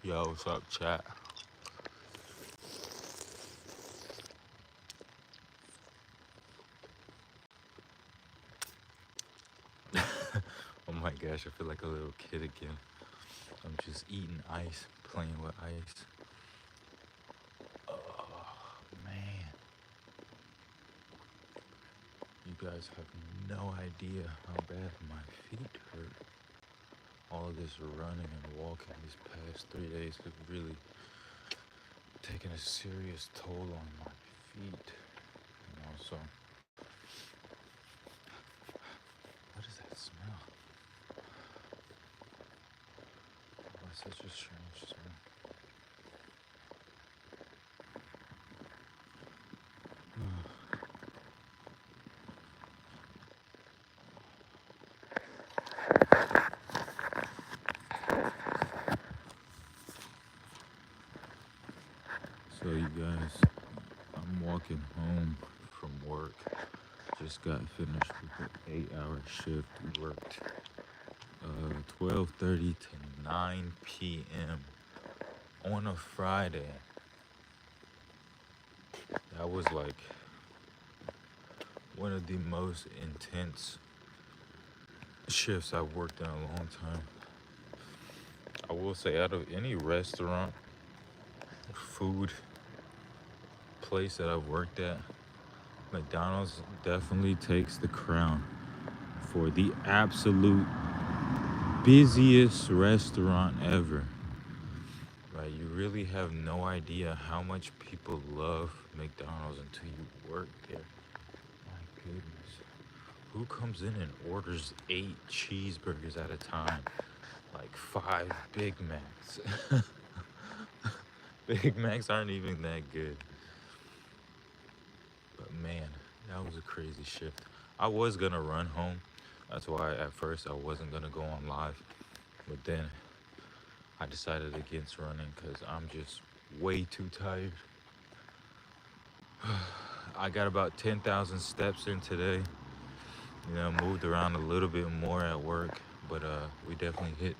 Yo, what's up, chat? Oh my gosh, I feel like a little kid again. I'm just eating ice, playing with ice. Oh man, you guys have no idea how bad my feet hurt. All of this running and walking these past 3 days has really taken a serious toll on my feet. So what does that smell? That's such a strange smell. So you guys, I'm walking home from work. Just got finished with an 8-hour shift. We worked 12:30 to 9 p.m. on a Friday. That was like one of the most intense shifts I've worked in a long time. I will say, out of any restaurant, food place that I've worked at, McDonald's definitely takes the crown for the absolute busiest restaurant ever. Right, you really have no idea how much people love McDonald's until you work there. My goodness. Who comes in and orders 8 cheeseburgers at a time? Like 5 Big Macs. Big Macs aren't even that good. But man, that was a crazy shift. I was gonna run home. That's why at first I wasn't gonna go on live. But then I decided against running because I'm just way too tired. I got about 10,000 steps in today. Moved around a little bit more at work, but we definitely hit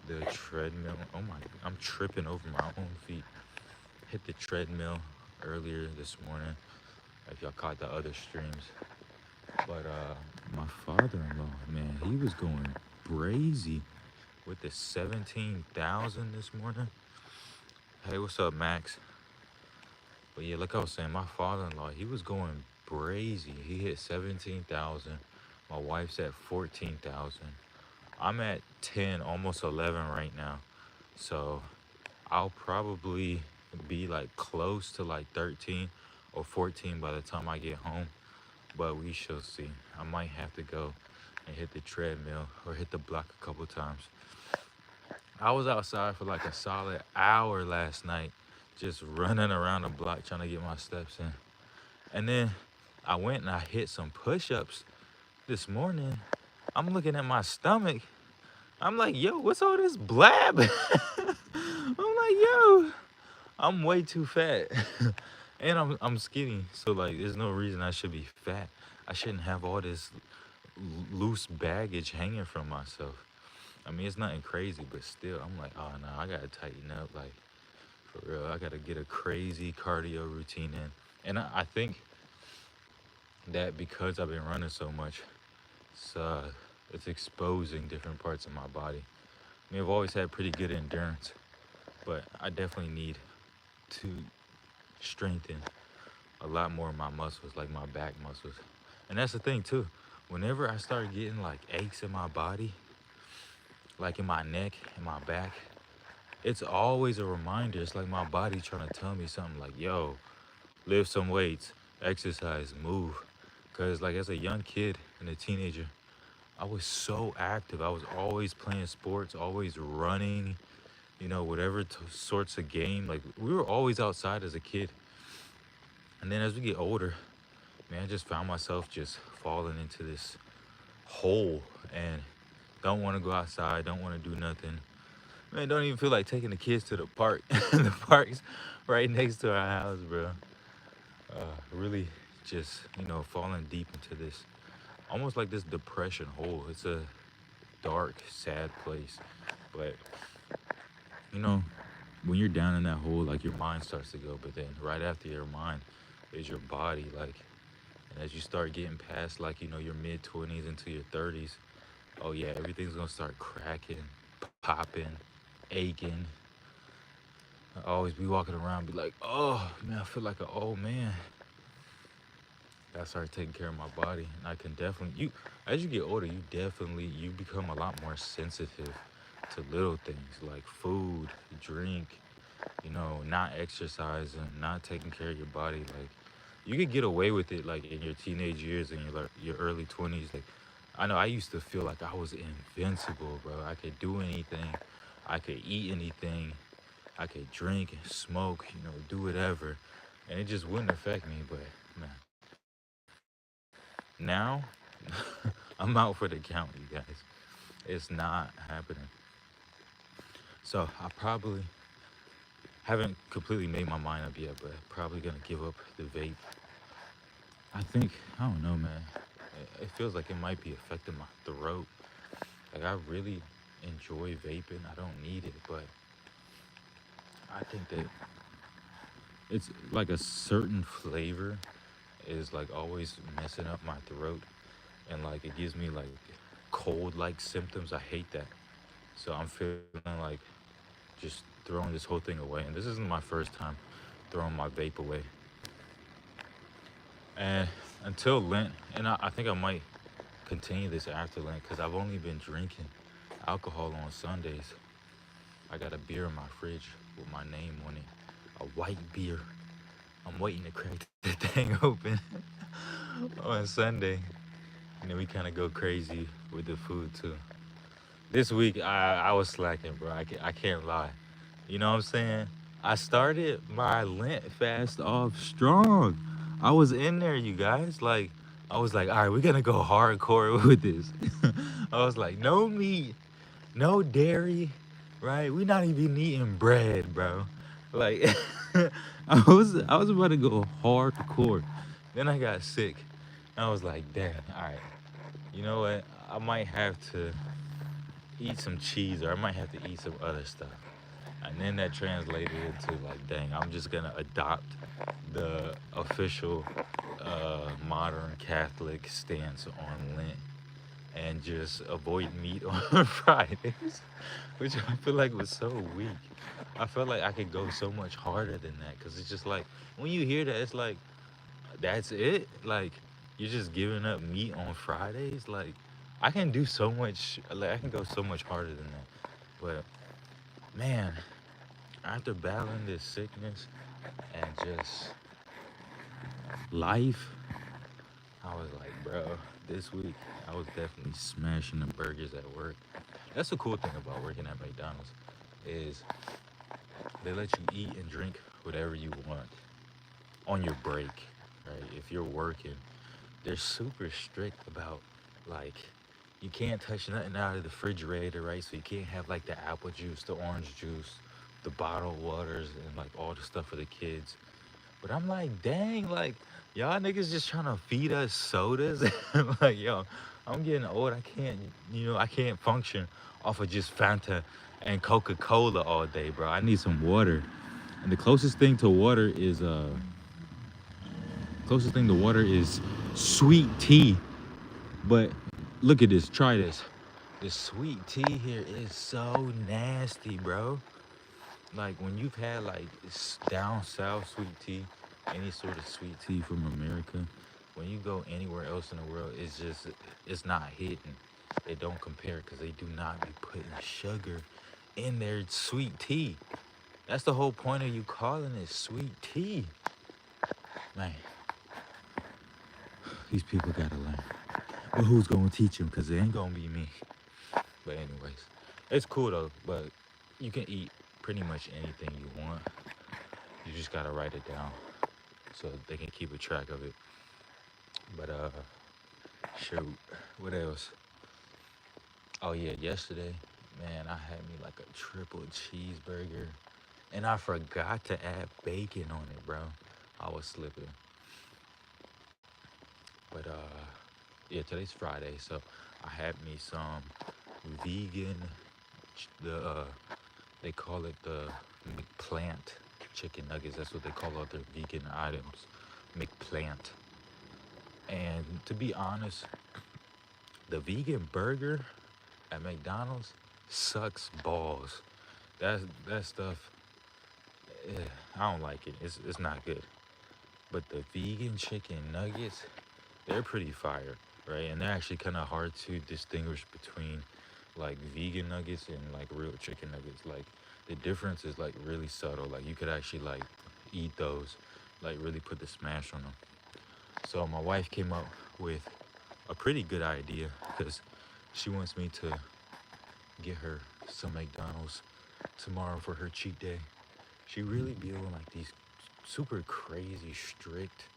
the treadmill. Oh my, I'm tripping over my own feet. Hit the treadmill earlier this morning, if y'all caught the other streams. But my father-in-law, man, he was going brazy with the 17,000 this morning. Hey, what's up, Max? But yeah, like I was saying, my father-in-law, he was going brazy. He hit 17,000. My wife's at 14,000. I'm at 10, almost 11 right now. So I'll probably be like close to like 13 or 14 by the time I get home. But we shall see. I might have to go and hit the treadmill or hit the block a couple times. I was outside for like a solid hour last night, just running around the block trying to get my steps in. And then I went and I hit some push-ups this morning. I'm looking at my stomach. I'm like, yo, what's all this blab? I'm like, yo, I'm way too fat. And I'm skinny. So like there's no reason I should be fat. I shouldn't have all this loose baggage hanging from myself. I mean, it's nothing crazy, but still, I'm like, oh no, I gotta tighten up. Like, for real, I gotta get a crazy cardio routine in. And I think that because I've been running so much, it's exposing different parts of my body. I mean, I've always had pretty good endurance, but I definitely need to strengthen a lot more of my muscles, like my back muscles. And that's the thing too. Whenever I start getting like aches in my body, like in my neck and my back, it's always a reminder. It's like my body trying to tell me something like, yo, lift some weights, exercise, move. Because like as a young kid and a teenager, I was so active. I was always playing sports, always running, whatever sorts of game. Like we were always outside as a kid. And then as we get older, man, I just found myself just falling into this hole and don't want to go outside, don't want to do nothing. Man, don't even feel like taking the kids to the park. The park's right next to our house, bro. Really just, falling deep into this, almost like this depression hole. It's a dark, sad place. But, you know, when you're down in that hole, like your mind starts to go, but then right after your mind is your body. Like, and as you start getting past, like, your mid 20s into your 30s, oh yeah, everything's gonna start cracking, popping, aching. I always be walking around, be like, oh man, I feel like an old man. I started taking care of my body, and I can definitely as you get older, you become a lot more sensitive to little things like food, drink, not exercising, not taking care of your body. Like, you could get away with it like in your teenage years and your early 20s. Like, I know I used to feel like I was invincible, bro. I could do anything, I could eat anything, I could drink and smoke, do whatever, and it just wouldn't affect me. But man, now I'm out for the count, you guys. It's not happening. So I probably haven't completely made my mind up yet, but probably gonna give up the vape. I think, I don't know, man. It feels like it might be affecting my throat. Like, I really enjoy vaping. I don't need it, but I think that it's like a certain flavor is like always messing up my throat, and like it gives me like cold like symptoms. I hate that. So I'm feeling like just throwing this whole thing away. And this isn't my first time throwing my vape away. And until Lent, and I think I might continue this after Lent because I've only been drinking alcohol on Sundays. I got a beer in my fridge with my name on it, a white beer. I'm waiting to crack the thing open on Sunday. And then we kind of go crazy with the food too. This week, I was slacking, bro. I can't lie. You know what I'm saying? I started my Lent fast off strong. I was in there, you guys. Like, I was like, all right, we're going to go hardcore with this. I was like, no meat, no dairy, right? We're not even eating bread, bro. Like, I was about to go hardcore. Then I got sick. I was like, damn, all right. You know what? I might have to eat some cheese, or I might have to eat some other stuff. And then that translated into like, dang, I'm just gonna adopt the official modern Catholic stance on Lent and just avoid meat on Fridays, which I feel like was so weak. I felt like I could go so much harder than that because it's just like when you hear that, it's like that's it. Like, you're just giving up meat on Fridays. Like, I can do so much. Like, I can go so much harder than that. But man, after battling this sickness and just life, I was like, bro, this week I was definitely smashing the burgers at work. That's the cool thing about working at McDonald's is they let you eat and drink whatever you want on your break, right? If you're working, they're super strict about like you can't touch nothing out of the refrigerator, right? So you can't have like the apple juice, the orange juice, the bottled waters, and like all the stuff for the kids. But I'm like, dang, like y'all niggas just trying to feed us sodas. Like, yo, I'm getting old. I can't function off of just Fanta and Coca-Cola all day, bro. I need some water. And the closest thing to water is sweet tea. But look at this, try this. The sweet tea here is so nasty, bro. Like, when you've had like down south sweet tea, any sort of sweet tea from America, when you go anywhere else in the world, it's not hitting. They don't compare because they do not be putting sugar in their sweet tea. That's the whole point of you calling it sweet tea. Man, these people gotta learn. But who's gonna teach them? Because it ain't gonna be me. But anyways, it's cool though. But you can eat pretty much anything you want. You just gotta write it down so they can keep a track of it. But shoot, what else? Oh yeah, yesterday, man, I had me like a triple cheeseburger, and I forgot to add bacon on it, bro. I was slipping. But yeah, today's Friday, so I had me some vegan, the They call it the McPlant chicken nuggets. That's what they call all their vegan items, McPlant. And to be honest, the vegan burger at McDonald's sucks balls. That stuff, I don't like it. It's not good. But the vegan chicken nuggets, they're pretty fire, right? And they're actually kind of hard to distinguish between like vegan nuggets and like real chicken nuggets. Like the difference is like really subtle. Like you could actually like eat those, like really put the smash on them. So my wife came up with a pretty good idea because she wants me to get her some McDonald's tomorrow for her cheat day. She really be on like these super crazy strict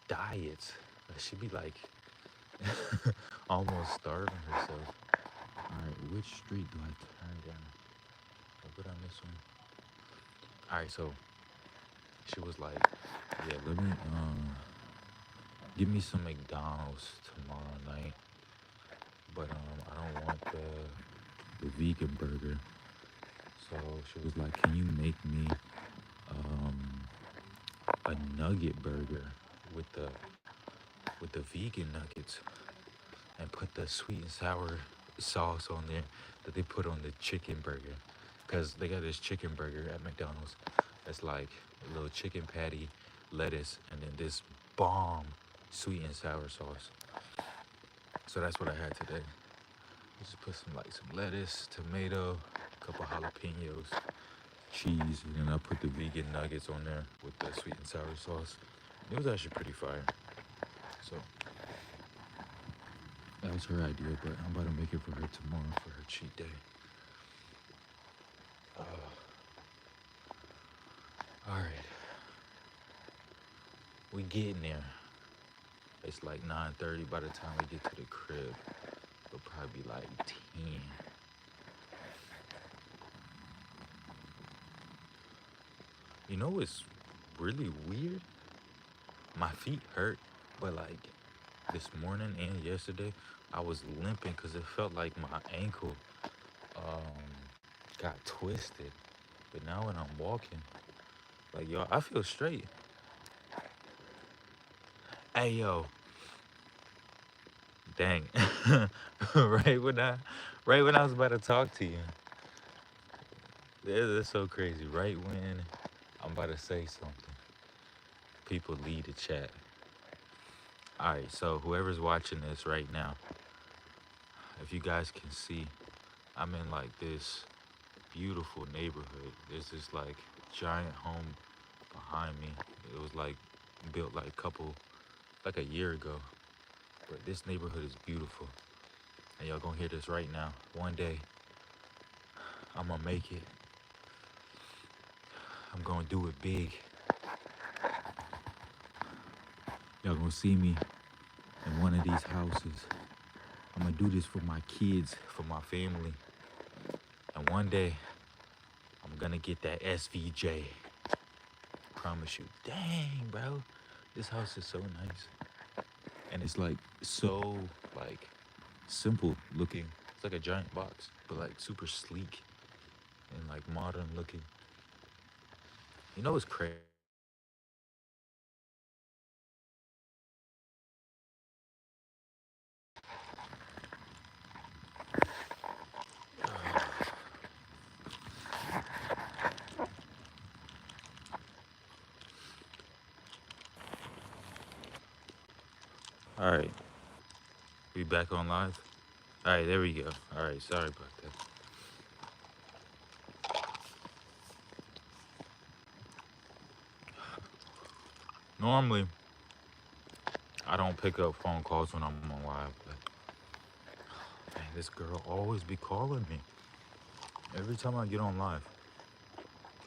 diets. She'd be like almost starving herself. All right, which street do I turn down? I'll go down this one. All right, so she was like, "Yeah, let me give me some McDonald's tomorrow night, but I don't want the vegan burger." So she was like, "Can you make me a nugget burger with the vegan nuggets and put the sweet and sour sauce on there that they put on the chicken burger?" Because they got this chicken burger at McDonald's that's like a little chicken patty, lettuce, and then this bomb sweet and sour sauce. So that's what I had today. Just put some lettuce, tomato, a couple jalapenos, cheese, and then I put the vegan nuggets on there with the sweet and sour sauce. It was actually pretty fire. So that was her idea, but I'm about to make it for her tomorrow for her cheat day. All right, we getting there. It's like 9:30 by the time we get to the crib. It'll probably be like 10. You know what's really weird? My feet hurt, but like this morning and yesterday, I was limping because it felt like my ankle got twisted. But now when I'm walking, like yo, I feel straight. Hey yo, dang. right when I right when I was about to talk to you. That's so crazy. Right when I'm about to say something, people leave the chat. Alright, so whoever's watching this right now, if you guys can see, I'm in like this beautiful neighborhood. There's this like giant home behind me. It was like built like a year ago. But this neighborhood is beautiful. And y'all gonna hear this right now. One day, I'm gonna make it. I'm gonna do it big. Y'all gonna see me in one of these houses. I'm gonna do this for my kids, for my family. And one day, I'm gonna get that SVJ. Promise you. Dang, bro. This house is so nice. And it's like so like simple looking. It's like a giant box, but like super sleek and like modern looking. You know what's crazy? All right, we back on live. All right, there we go. All right, sorry about that. Normally, I don't pick up phone calls when I'm on live, but man, this girl always be calling me every time I get on live.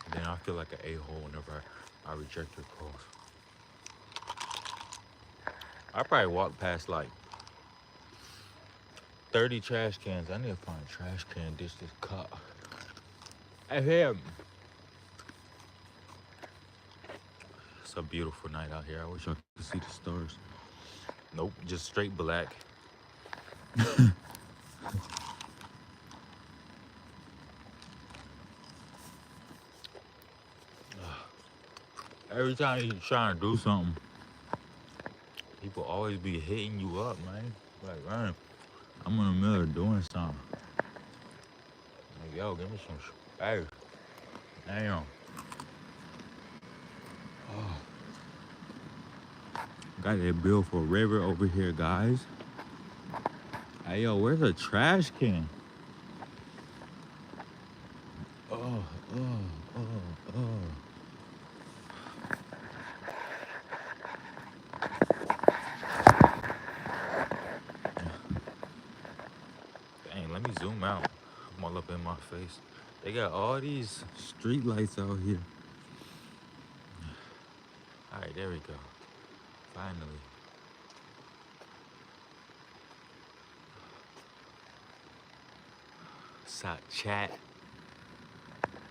And then I feel like an a-hole whenever I reject her calls. I probably walk past like 30 trash cans. I need to find a trash can, dish this cup. Hey, him. It's a beautiful night out here. I wish I could see the stars. Nope, just straight black. Every time you trying to do something, people always be hitting you up, man. Like, man, I'm in the middle of doing something. Like, yo, give me some space. Damn. Got that bill for River over here, guys. Hey, yo, where's the trash can? Oh, oh, oh, oh. Dang, let me zoom out. I'm all up in my face. They got all these street lights out here. All right, there we go. Finally. Sot chat.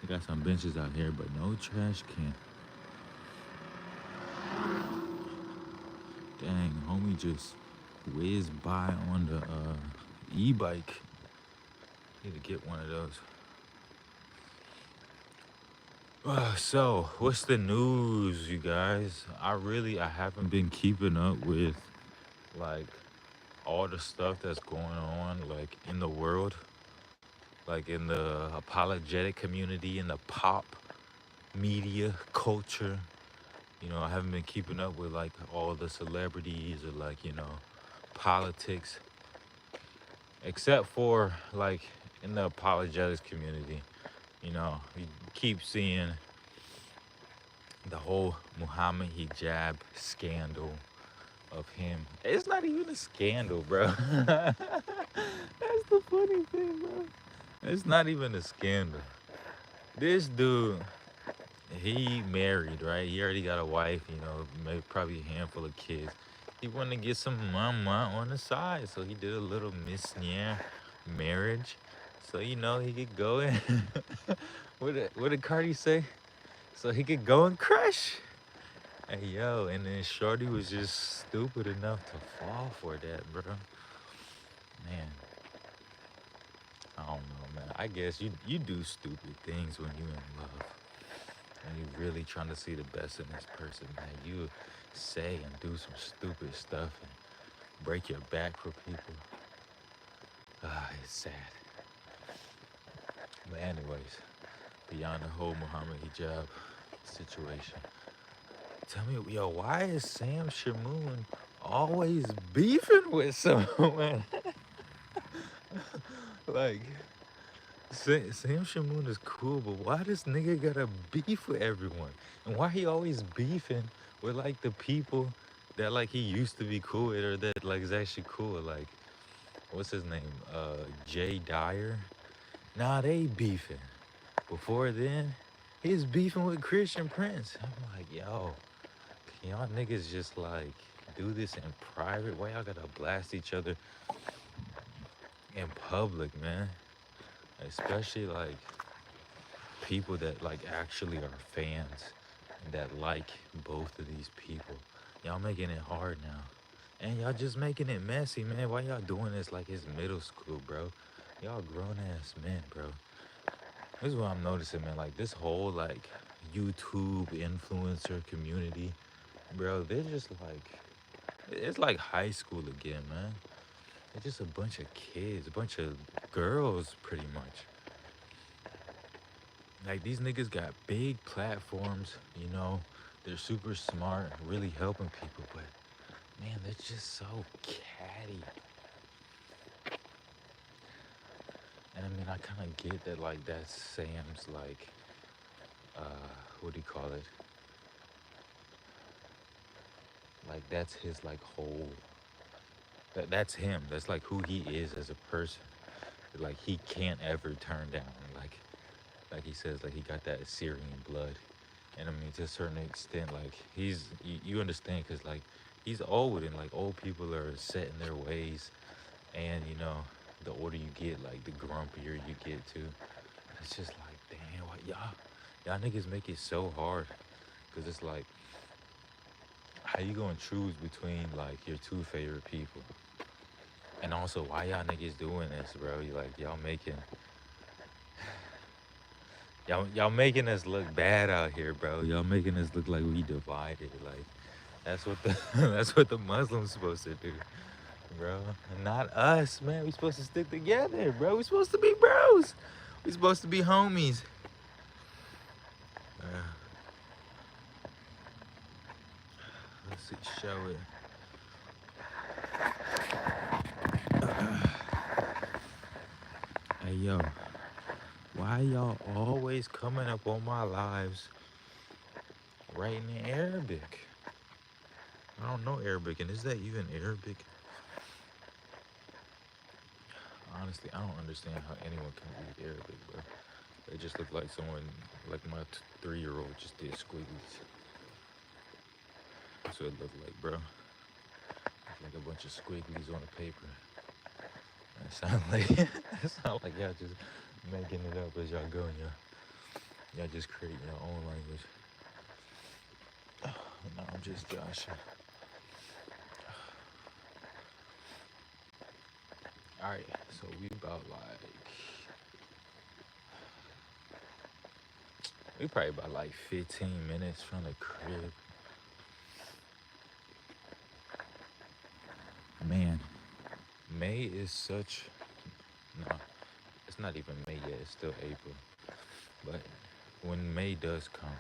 They got some benches out here, but no trash can. Dang, homie just whizzed by on the e-bike. Need to get one of those. So, what's the news, you guys? I haven't been keeping up with like all the stuff that's going on like in the world, like in the apologetic community, in the pop media culture. I haven't been keeping up with like all the celebrities or like, politics, except for like in the apologetics community. You keep seeing the whole Muhammad hijab scandal of him. It's not even a scandal, bro. That's the funny thing, bro. It's not even a scandal. This dude, he married, right? He already got a wife, maybe probably a handful of kids. He wanted to get some mama on the side, so he did a little missionary marriage. So he could go in. What did Cardi say? So he could go and crush. Hey yo, and then Shorty was just stupid enough to fall for that, bro. Man, I don't know, man. I guess you do stupid things when you in love. And you really trying to see the best in this person, man. You say and do some stupid stuff and break your back for people. It's sad. But anyways, beyond the whole Muhammad hijab situation, tell me, yo, why is Sam Shamoon always beefing with someone? Like, Sam Shamoon is cool, but why this nigga gotta beef with everyone? And why he always beefing with like the people that like he used to be cool with or that like is actually cool? Like, what's his name? Jay Dyer? Nah, they beefing. Before then, he's beefing with Christian Prince. I'm like, yo, can y'all niggas just like do this in private? Why y'all gotta blast each other in public, man? Especially like people that like actually are fans and that like both of these people. Y'all making it hard now. And y'all just making it messy, man. Why y'all doing this like it's middle school, bro? Y'all grown ass men, bro. This is what I'm noticing, man. Like this whole like YouTube influencer community, bro, they're just like it's like high school again, man. It's just a bunch of kids, a bunch of girls pretty much. Like these niggas got big platforms, they're super smart, really helping people, but man, they're just so catty. And I mean, I kind of get that, like, that's Sam's, like, what do you call it? Like, that's his, like, whole, that's him. That's, like, who he is as a person. Like, he can't ever turn down. Like he says, like, he got that Syrian blood. And I mean, to a certain extent, like, you understand, because, like, he's old, and, like, old people are set in their ways. And, the older you get, like, the grumpier you get, too. It's just like, damn, what y'all niggas make it so hard. Because it's like, how you gonna choose between, like, your two favorite people? And also, why y'all niggas doing this, bro? Y'all making Y'all making us look bad out here, bro. Y'all making us look like we divided. Like that's what the that's what the Muslims supposed to do, bro. Not us, man. We supposed to stick together, bro. We supposed to be bros. We supposed to be homies. Uh, let's see, show it. Hey yo, why y'all always coming up on my lives writing in Arabic? I don't know Arabic, and is that even Arabic? Honestly, I don't understand how anyone can read Arabic, bro. They just look like someone, like my 3-year-old just did squigglies. That's what it looked like, bro. It's like a bunch of squigglies on a paper. That sound like that sound like y'all just making it up as y'all go, y'all just creating your own language. No, I'm just joshing. All right, so we probably about like 15 minutes from the crib. Man, May is such no, it's not even May yet. It's still April. But when May does come,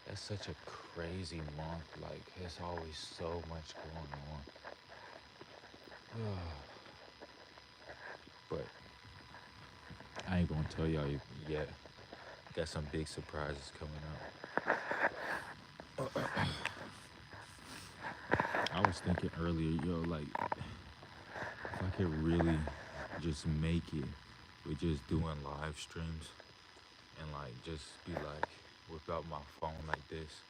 that's such a crazy month. Like, there's always so much going on. But I ain't gonna tell y'all yet. Got some big surprises coming up. I was thinking earlier, yo, like, if I could really just make it with just doing live streams and like just be like without my phone like this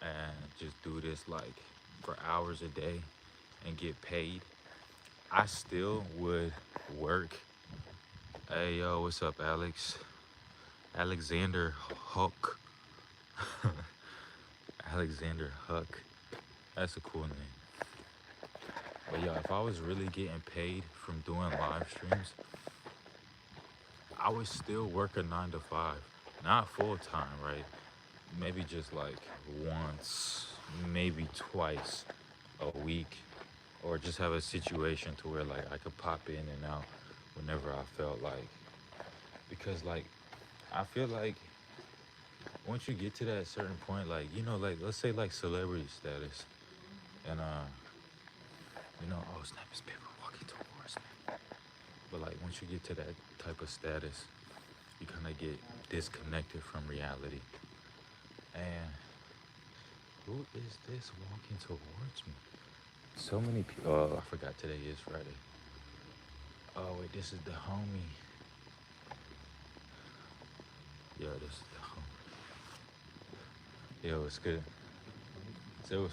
and just do this like for hours a day and get paid, I still would work. Hey yo, what's up, Alex? Alexander Huck. Alexander Huck. That's a cool name. But yo, if I was really getting paid from doing live streams, I would still work a 9 to 5. Not full time, right? Maybe just like once, maybe twice a week. Or just have a situation to where like I could pop in and out whenever I felt like. Because like I feel like once you get to that certain point, like, like let's say like celebrity status and oh snap, it's people walking towards me. But like once you get to that type of status, you kind of get disconnected from reality. And who is this walking towards me? So many people. Oh, I forgot today is Friday. Oh wait, this is the homie. Yo, this is the homie. Yo, it's good. So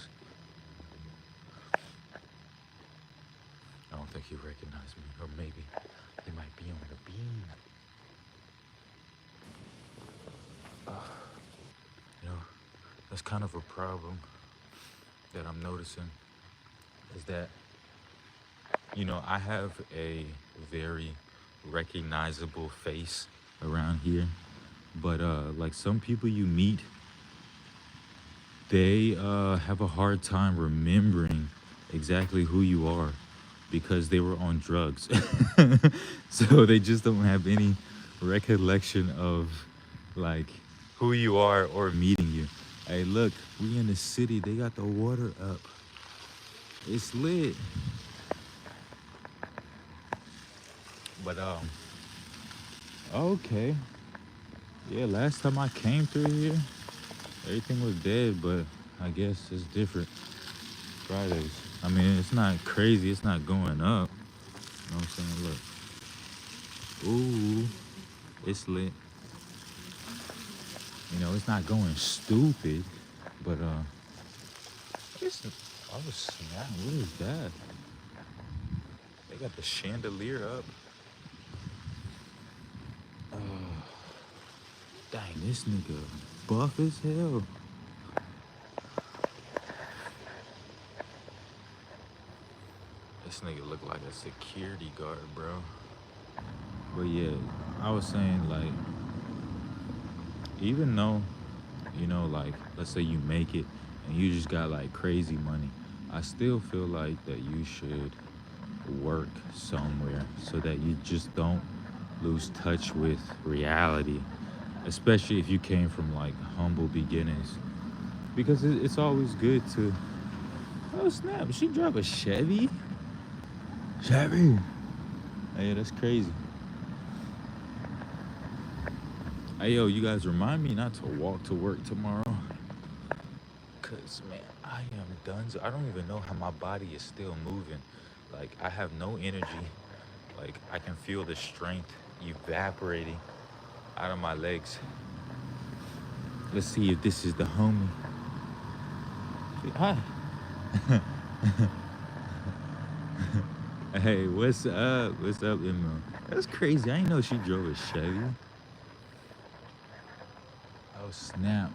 I don't think he recognized me, or maybe he might be on the beam. That's kind of a problem that I'm noticing is that, I have a very recognizable face around here, but like some people you meet, they have a hard time remembering exactly who you are because they were on drugs. So they just don't have any recollection of like who you are or meeting you. Hey, look, we in the city. They got the water up. It's lit. But okay. Yeah, last time I came through here, everything was dead, but I guess it's different. Fridays. I mean, it's not crazy. It's not going up. You know what I'm saying? Look. Ooh, it's lit. It's not going stupid, but it's, oh snap, what is that? They got the chandelier up. Dang, this nigga buff as hell. This nigga look like a security guard, bro. But yeah, I was saying like even though, like, let's say you make it and you just got like crazy money, I still feel like that you should work somewhere so that you just don't lose touch with reality, especially if you came from like humble beginnings. Because it's always good to. Oh snap! She drive a Chevy. Chevy. Hey, that's crazy. Hey yo, you guys remind me not to walk to work tomorrow. Cause man, I am done. I don't even know how my body is still moving. Like I have no energy. Like I can feel the strength evaporating out of my legs. Let's see if this is the homie. Hi. Hey, what's up? What's up, Emma? That's crazy. I didn't know she drove a Chevy. Oh snap.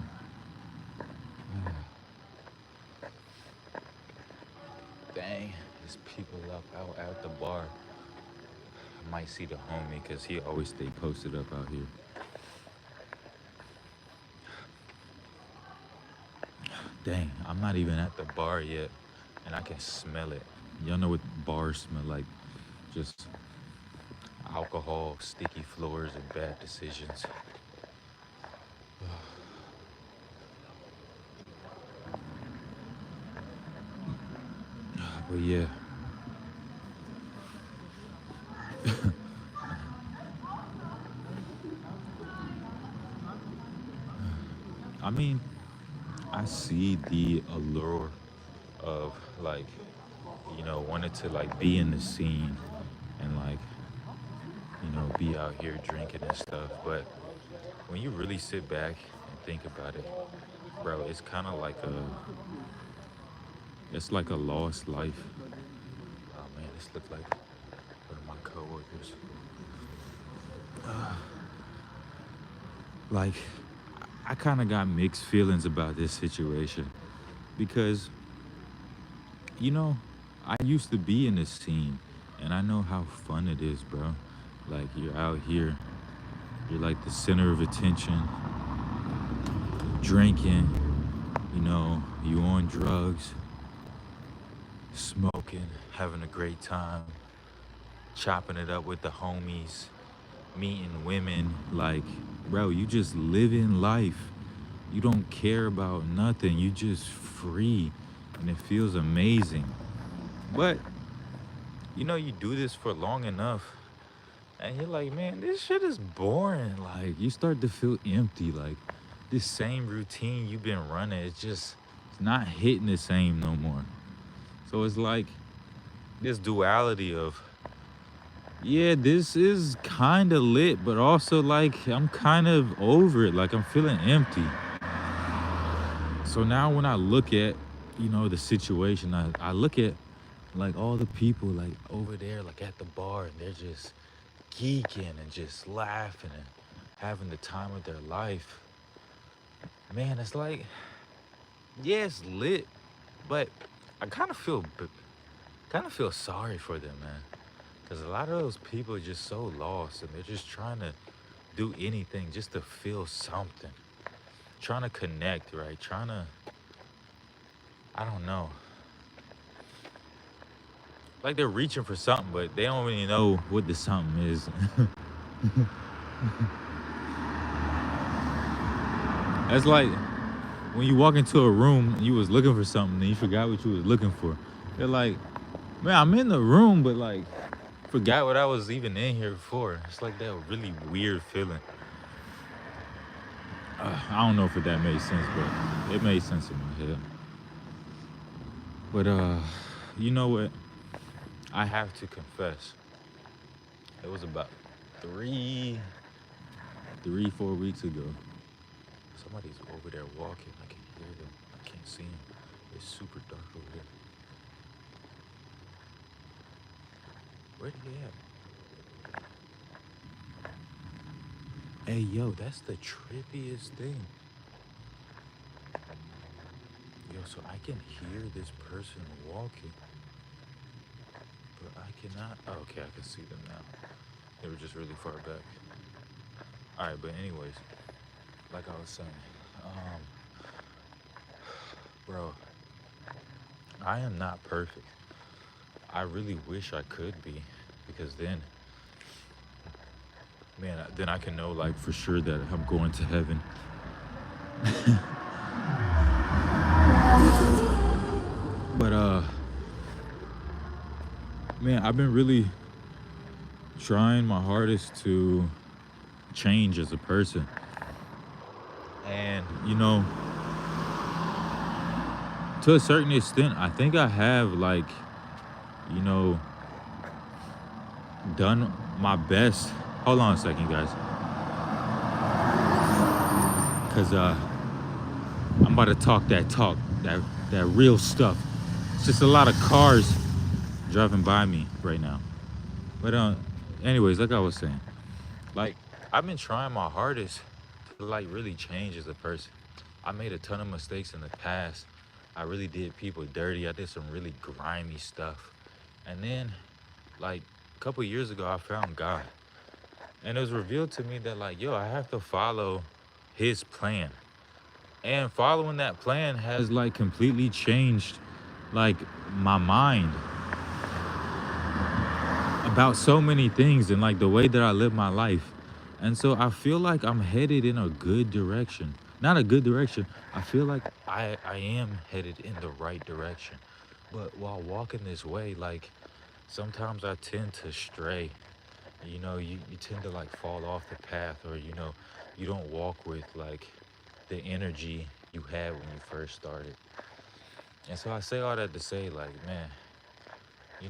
Dang, there's people up out at the bar. I might see the homie because he always stay posted up out here. Dang, I'm not even at the bar yet, and I can smell it. Y'all know what bars smell like? Just alcohol, sticky floors, and bad decisions. But yeah, I mean, I see the allure of like, wanting to like be in the scene and like, be out here drinking and stuff. But when you really sit back and think about it, bro, it's kind of like it's like a lost life. Oh man, this looks like one of my coworkers. Like, I kind of got mixed feelings about this situation because, you know, I used to be in this scene and I know how fun it is, bro. Like, you're out here, you're like the center of attention, drinking, you on drugs, smoking, having a great time, chopping it up with the homies, meeting women. Like, bro, you just living life. You don't care about nothing. You just free. And it feels amazing. But, you do this for long enough. And you're like, man, this shit is boring. Like, you start to feel empty. Like, this same routine you've been running, it's not hitting the same no more. So it's like this duality of, yeah, this is kind of lit, but also like I'm kind of over it. Like I'm feeling empty. So now when I look at, the situation, I look at like all the people like over there, like at the bar, and they're just geeking and just laughing and having the time of their life. Man, it's like, yeah, it's lit, but I kind of feel sorry for them, man. Because a lot of those people are just so lost and they're just trying to do anything just to feel something. Trying to connect, right? I don't know. Like they're reaching for something, but they don't really know what the something is. That's like when you walk into a room and you was looking for something and you forgot what you was looking for. They're like, man, I'm in the room, but like, forgot what I was even in here for. It's like that really weird feeling. I don't know if that made sense, but it made sense in my head. But you know what? I have to confess. It was about three, 4 weeks ago. Somebody's over there walking. I can hear them. I can't see them. It's super dark over there. Where they at? Hey, yo, that's the trippiest thing. Yo, so I can hear this person walking, but I cannot. Oh, okay, I can see them now. They were just really far back. All right, but anyways, like I was saying, um, bro, I am not perfect. I really wish I could be, because then, man, then I can know like for sure that I'm going to heaven. But man, I've been really trying my hardest to change as a person. And to a certain extent, I think I have like, you know, done my best. Hold on a second, guys. Cause I'm about to talk, that real stuff. It's just a lot of cars driving by me right now. But anyways, like I was saying, like I've been trying my hardest to like really change as a person. I made a ton of mistakes in the past. I really did people dirty. I did some really grimy stuff. And then like a couple years ago I found God. And it was revealed to me that like, yo, I have to follow his plan. And following that plan has like completely changed like my mind about so many things and like the way that I live my life. And so I feel like I'm headed in a good direction. Not a good direction. I feel like I am headed in the right direction. But while walking this way, like sometimes I tend to stray. You tend to like fall off the path, or you don't walk with like the energy you had when you first started. And so I say all that to say, like, man,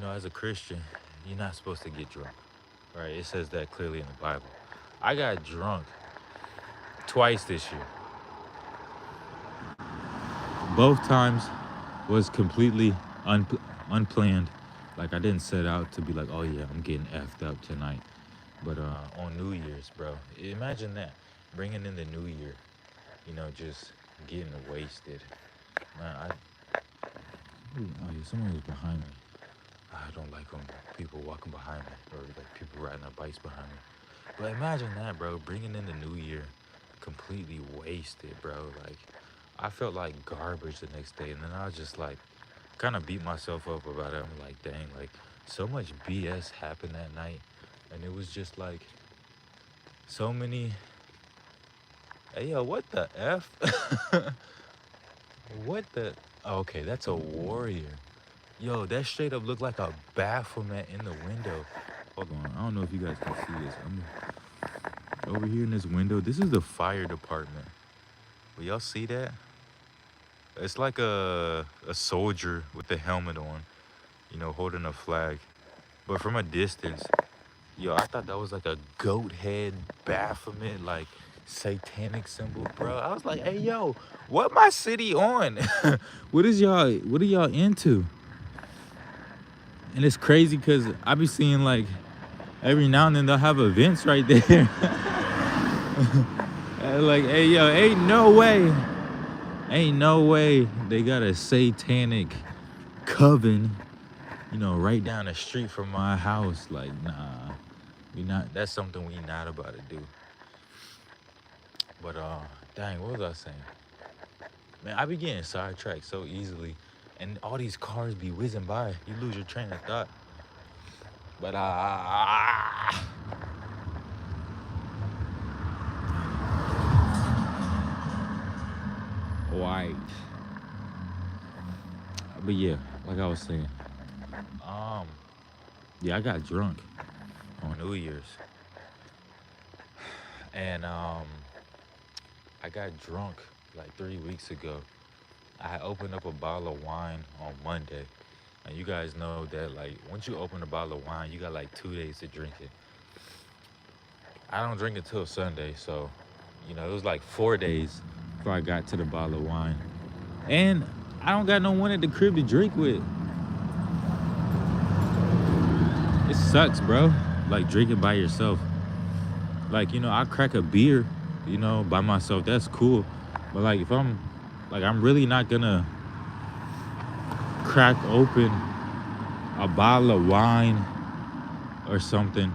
as a Christian, you're not supposed to get drunk, right? It says that clearly in the Bible. I got drunk twice this year. Both times was completely unplanned. Like, I didn't set out to be like, oh yeah, I'm getting effed up tonight. But on New Year's, bro, imagine that, bringing in the new year, just getting wasted. Man, oh yeah, someone was behind me. I don't like when people walking behind me, or like people riding their bikes behind me. But imagine that, bro, bringing in the new year completely wasted, bro. Like, I felt like garbage the next day, and then I was just like, kind of beat myself up about it. I'm like, dang, like so much BS happened that night, and it was just like so many. Hey, yo, what the F? What the? Oh, okay, that's a warrior. Yo, that straight up looked like a Baphomet in the window. Hold on, I don't know if you guys can see this. I'm over here in this window. This is the fire department. Will y'all see that? It's like a soldier with the helmet on, holding a flag. But from a distance, yo, I thought that was like a goat head Baphomet, like satanic symbol, bro. I was like, hey, yo, what my city on? What are y'all into? And it's crazy because I be seeing like every now and then they'll have events right there. Like, hey, yo, ain't no way they got a satanic coven, right down the street from my house. Like, nah, that's something we not about to do. But dang, what was I saying? Man, I be getting sidetracked so easily, and all these cars be whizzing by. You lose your train of thought. But white. But yeah, like I was saying, yeah, I got drunk on New Year's, and I got drunk like 3 weeks ago. I opened up a bottle of wine on Monday, and you guys know that like once you open a bottle of wine, you got like 2 days to drink it. I don't drink it till Sunday, so it was like 4 days before I got to the bottle of wine, and I don't got no one at the crib to drink with. It sucks, bro. Like drinking by yourself. Like, I crack a beer, by myself. That's cool. But like if I'm really not gonna crack open a bottle of wine or something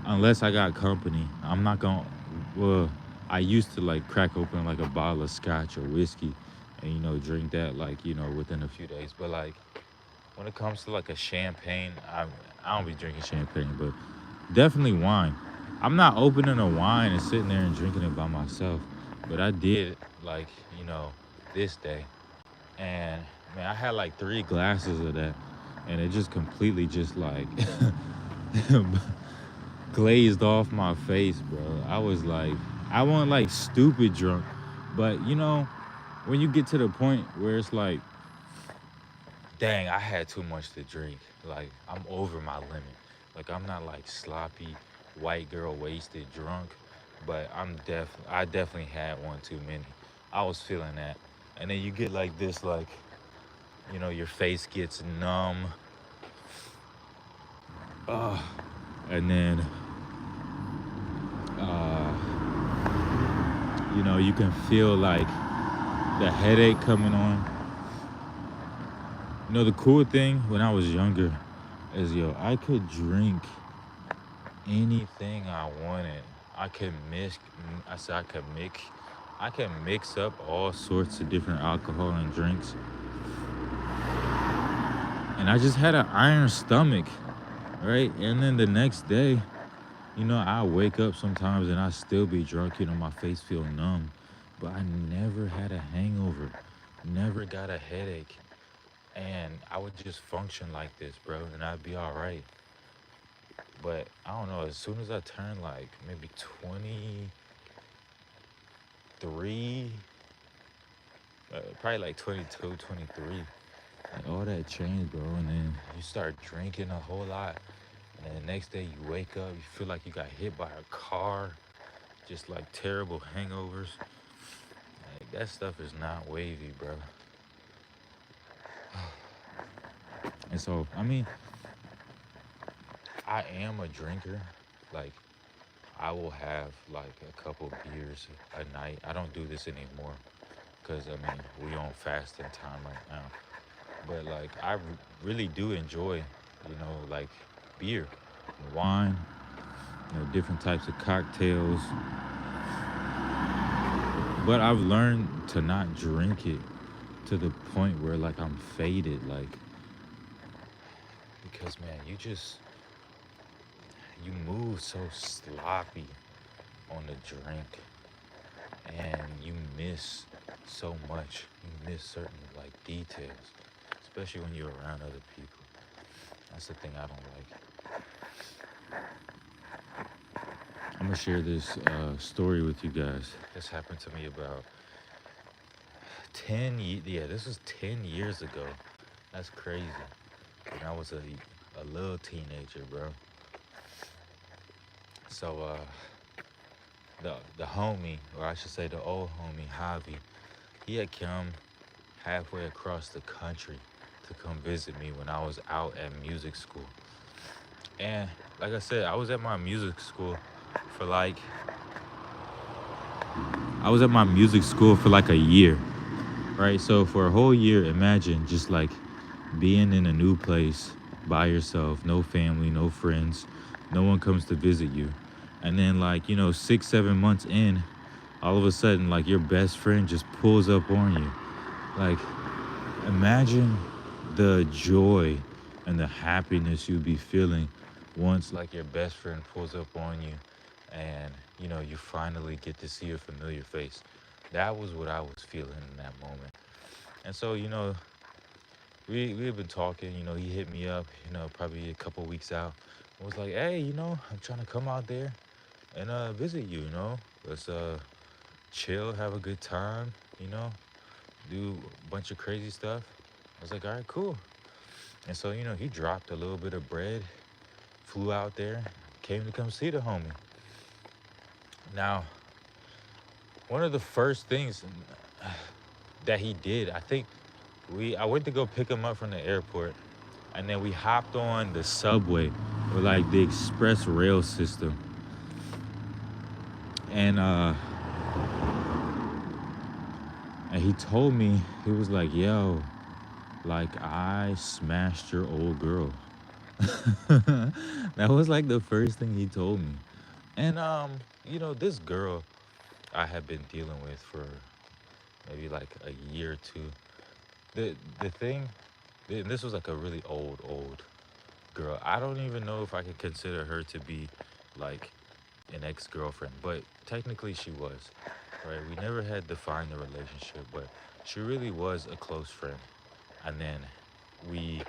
unless I got company. I'm not gonna I used to like crack open like a bottle of scotch or whiskey and drink that like, within a few days. But like when it comes to like a champagne, I don't be drinking champagne, but definitely wine. I'm not opening a wine and sitting there and drinking it by myself, but I did like, you know, this day. And man, I had like 3 glasses of that and it just completely just like glazed off my face, bro. I was like, I wasn't like stupid drunk, but when you get to the point where it's like, dang, I had too much to drink. Like, I'm over my limit. Like, I'm not like sloppy, white girl wasted drunk, but I definitely had one too many. I was feeling that. And then you get like this, like, your face gets numb. Uh, and then, uh, you can feel like the headache coming on. The cool thing when I was younger is, I could drink anything I wanted. I could mix. I said I can mix up all sorts of different alcohol and drinks, and I just had an iron stomach, right? And then the next day, I wake up sometimes and I still be drunk. My face feel numb, but I never had a hangover, never got a headache, and I would just function like this, bro, and I'd be all right. But I don't know. As soon as I turned like maybe 23, probably like 22, 23, like all that changed, bro. And then you start drinking a whole lot. And then the next day you wake up, you feel like you got hit by a car, just like terrible hangovers. Like that stuff is not wavy, bro. And so, I mean, I am a drinker. Like, I will have like a couple beers a night. I don't do this anymore because I mean we on fasting time right now. But like really do enjoy, like beer, and wine, different types of cocktails. But I've learned to not drink it to the point where like I'm faded, like because man, you move so sloppy on the drink and you miss so much. You miss certain like details, especially when you're around other people. That's the thing I don't like. I'm gonna share this story with you guys. This happened to me about 10. Yeah, this was 10 years ago. That's crazy. When I was a little teenager, bro. So the homie, or I should say the old homie Javi, he had come halfway across the country to come visit me when I was out at music school. And like I said, for like I was at my music school for like a year, right? So for a whole year, imagine just like being in a new place by yourself, no family, no friends, no one comes to visit you. And then like, 6, 7 months in, all of a sudden like your best friend just pulls up on you. Like imagine the joy and the happiness you'd be feeling once like your best friend pulls up on you and you finally get to see a familiar face. That was what I was feeling in that moment. And so we had been talking. He hit me up, probably a couple weeks out. I was like, hey, I'm trying to come out there and visit you. Let's chill, have a good time, do a bunch of crazy stuff. I was like, all right, cool. And so he dropped a little bit of bread, flew out there, came to come see the homie. Now, one of the first things that he did, I think I went to go pick him up from the airport, and then we hopped on the subway or like the express rail system. And he told me, he was like, yo, like I smashed your old girl. That was like the first thing he told me. And this girl, I had been dealing with for maybe like a year or two. The thing, and this was like a really old girl. I don't even know if I could consider her to be like an ex-girlfriend, but technically she was. Right? We never had defined the relationship, but she really was a close friend. And then we,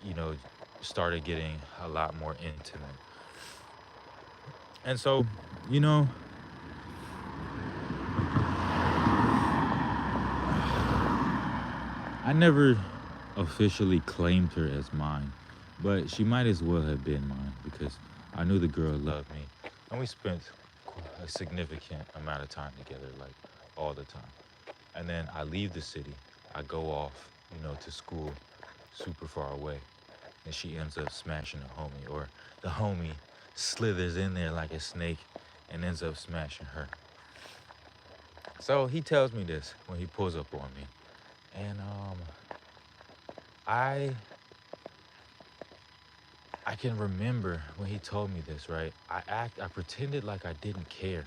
you know, started getting a lot more intimate. And so, you know, I never officially claimed her as mine, but she might as well have been mine because I knew the girl loved me. And we spent a significant amount of time together, like all the time. And then I leave the city. I go off, to school super far away. And she ends up smashing the homie, or the homie slithers in there like a snake and ends up smashing her. So he tells me this when he pulls up on me. And I I can remember when he told me this, right? I pretended like I didn't care,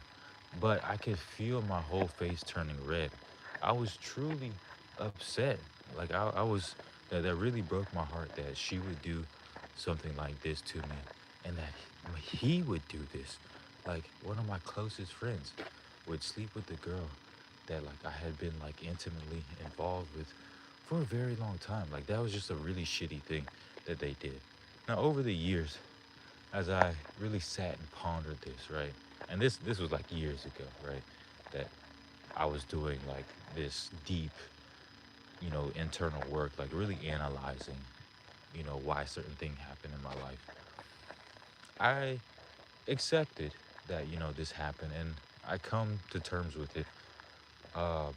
but I could feel my whole face turning red. I was truly upset. Like I was that really broke my heart that she would do something like this to me and that he would do this. Like one of my closest friends would sleep with the girl that like I had been like intimately involved with for a very long time. Like that was just a really shitty thing that they did. Now over the years, as I really sat and pondered this, right? And this was like years ago, right? That I was doing like this deep, internal work, like really analyzing, why certain thing happened in my life. I accepted that, this happened and I come to terms with it. Um,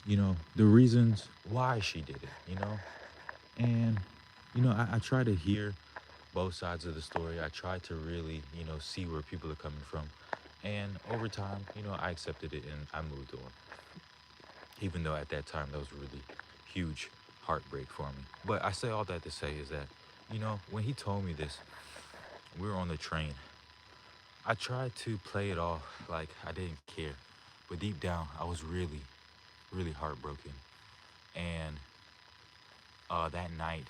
the reasons why she did it, And, I try to hear both sides of the story. I try to really, see where people are coming from. And over time, I accepted it and I moved on. Even though at that time that was a really huge heartbreak for me. But I say all that to say is that, when he told me this, we were on the train. I tried to play it off like I didn't care. But deep down, I was really, really heartbroken. And that night,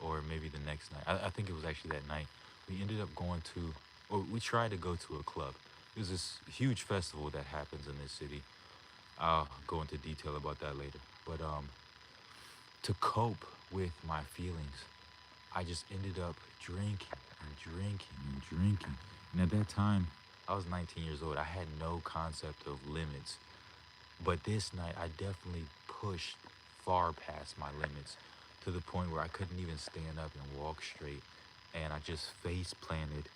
or maybe the next night, I think it was actually that night, we ended up going to, or we tried to go to a club. There's this huge festival that happens in this city. I'll go into detail about that later. But to cope with my feelings, I just ended up drinking and drinking and drinking. And at that time, I was 19 years old. I had no concept of limits. But this night, I definitely pushed far past my limits to the point where I couldn't even stand up and walk straight. And I just face planted,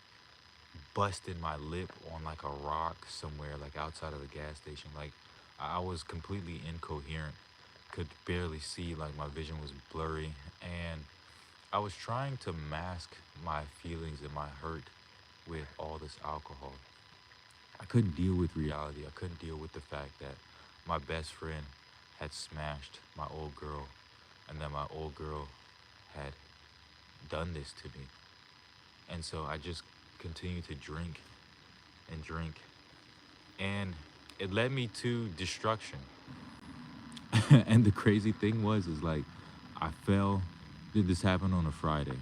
busted my lip on like a rock somewhere, like outside of a gas station. Like I was completely incoherent, could barely see, like my vision was blurry. And I was trying to mask my feelings and my hurt with all this alcohol. I couldn't deal with reality. I couldn't deal with the fact that my best friend had smashed my old girl and that my old girl had done this to me. And so I just continued to drink and drink. And it led me to destruction. And the crazy thing is like, I fell. Did this happen on a Friday?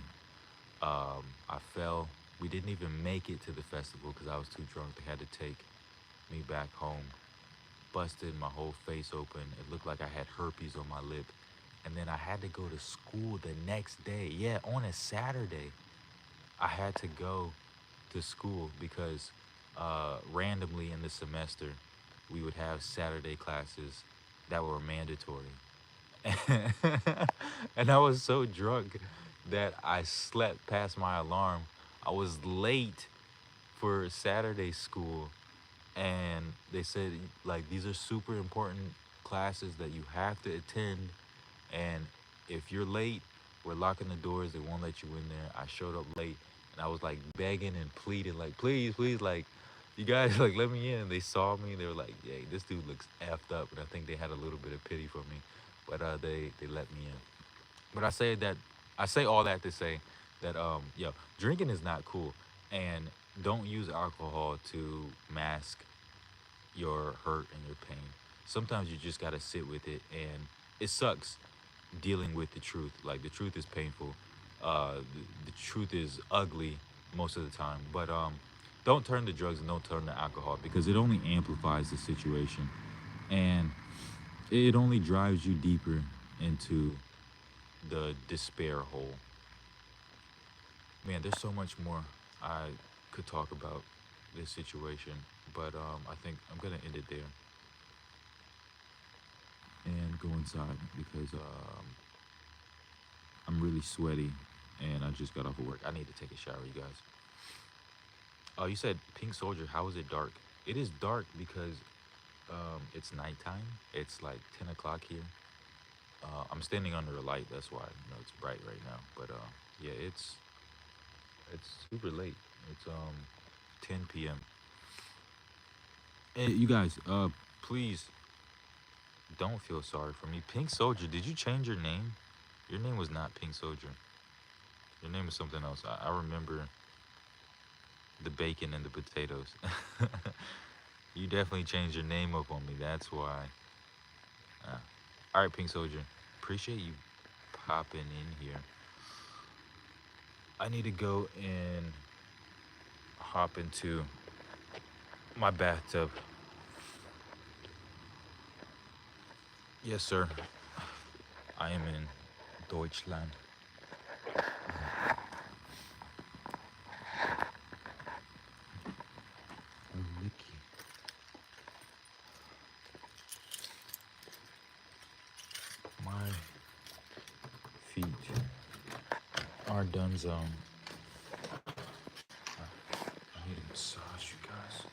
I fell. We didn't even make it to the festival because I was too drunk. They had to take me back home. Busted my whole face open. It looked like I had herpes on my lip. And then I had to go to school the next day. Yeah, on a Saturday, I had to go to school because randomly in the semester, we would have Saturday classes that were mandatory. And I was so drunk that I slept past my alarm. I was late for Saturday school, and they said like these are super important classes that you have to attend, and if you're late, we're locking the doors. They won't let you in there. I showed up late, and I was like begging and pleading, like please, please, like you guys like let me in. They saw me. They were like, "Hey, this dude looks effed up," and I think they had a little bit of pity for me, but they let me in. But I say all that to say that drinking is not cool, and don't use alcohol to mask your hurt and your pain. Sometimes you just gotta sit with it, and it sucks dealing with the truth. Like the truth is painful. The truth is ugly most of the time. But don't turn to drugs and don't turn to alcohol because it only amplifies the situation, and it only drives you deeper into the despair hole. Man, there's so much more I could talk about this situation, but I think I'm gonna end it there and go inside because I'm really sweaty and I just got off of work. I need to take a shower, you guys. Oh, you said Pink Soldier. How is it dark? It is dark because it's nighttime. It's like 10 o'clock here. I'm standing under a light. That's why it's bright right now. But yeah, it's super late. It's 10 p.m. Hey, you guys, please don't feel sorry for me. Pink Soldier, did you change your name? Your name was not Pink Soldier. Your name was something else. I remember the bacon and the potatoes. You definitely changed your name up on me. That's why. Uh, all right, Pink Soldier. Appreciate you popping in here. I need to go and hop into my bathtub. Yes, sir. I am in Deutschland. Licky. My feet are done zone. I need a massage, you guys.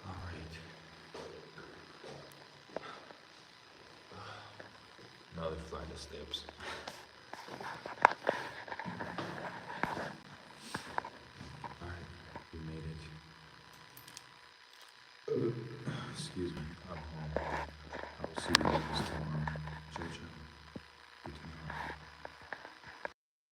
All right. Another flight of steps. All right, we made it. Excuse me, I'm home. I will see you guys tomorrow. Ciao, ciao.